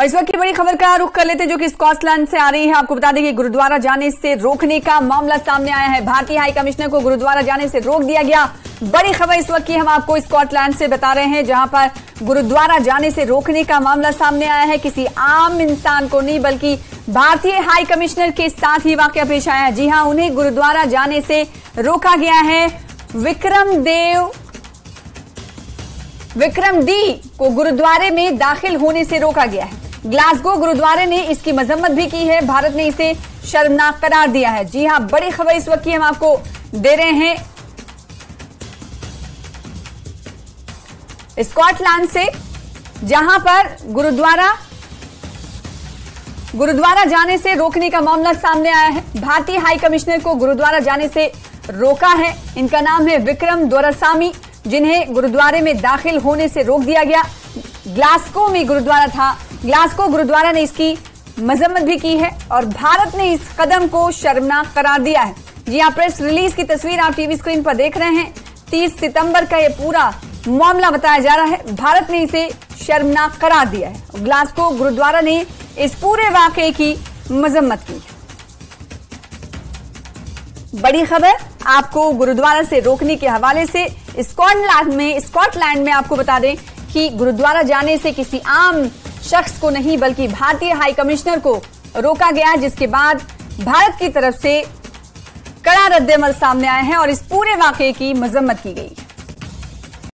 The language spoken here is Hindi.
और इस वक्त की बड़ी खबर का रुख कर लेते हैं जो कि स्कॉटलैंड से आ रही है। आपको बता दें कि गुरुद्वारा जाने से रोकने का मामला सामने आया है। भारतीय हाई कमिश्नर को गुरुद्वारा जाने से रोक दिया गया। बड़ी खबर इस वक्त की हम आपको स्कॉटलैंड से बता रहे हैं, जहां पर गुरुद्वारा जाने से रोकने का मामला सामने आया है। किसी आम इंसान को नहीं बल्कि भारतीय हाई कमिश्नर के साथ ही वाकया पेश आया है। जी हां, उन्हें गुरुद्वारा जाने से रोका गया है। विक्रम डी को गुरुद्वारे में दाखिल होने से रोका गया है। ग्लासगो गुरुद्वारे ने इसकी मजम्मत भी की है। भारत ने इसे शर्मनाक करार दिया है। जी हां, बड़ी खबर इस वक्त की हम आपको दे रहे हैं स्कॉटलैंड से, जहां पर गुरुद्वारा जाने से रोकने का मामला सामने आया है। भारतीय हाई कमिश्नर को गुरुद्वारा जाने से रोका है। इनका नाम है विक्रम दोरासामी, जिन्हें गुरुद्वारे में दाखिल होने से रोक दिया गया। ग्लासगो में गुरुद्वारा था। ग्लासगो गुरुद्वारा ने इसकी मजम्मत भी की है और भारत ने इस कदम को शर्मनाक करार दिया है। जी हां, प्रेस रिलीज की तस्वीर आप टीवी स्क्रीन पर देख रहे हैं। 30 सितंबर का यह पूरा मामला बताया जा रहा है। भारत ने इसे शर्मनाक करार दिया है। ग्लासगो गुरुद्वारा ने इस पूरे वाकये की मजम्मत की है। बड़ी खबर आपको गुरुद्वारा से रोकने के हवाले से स्कॉटलैंड में आपको बता दें कि गुरुद्वारा जाने से किसी आम शख्स को नहीं बल्कि भारतीय हाई कमिश्नर को रोका गया, जिसके बाद भारत की तरफ से कड़ा रद्देमल सामने आए हैं और इस पूरे वाकये की मजम्मत की गई।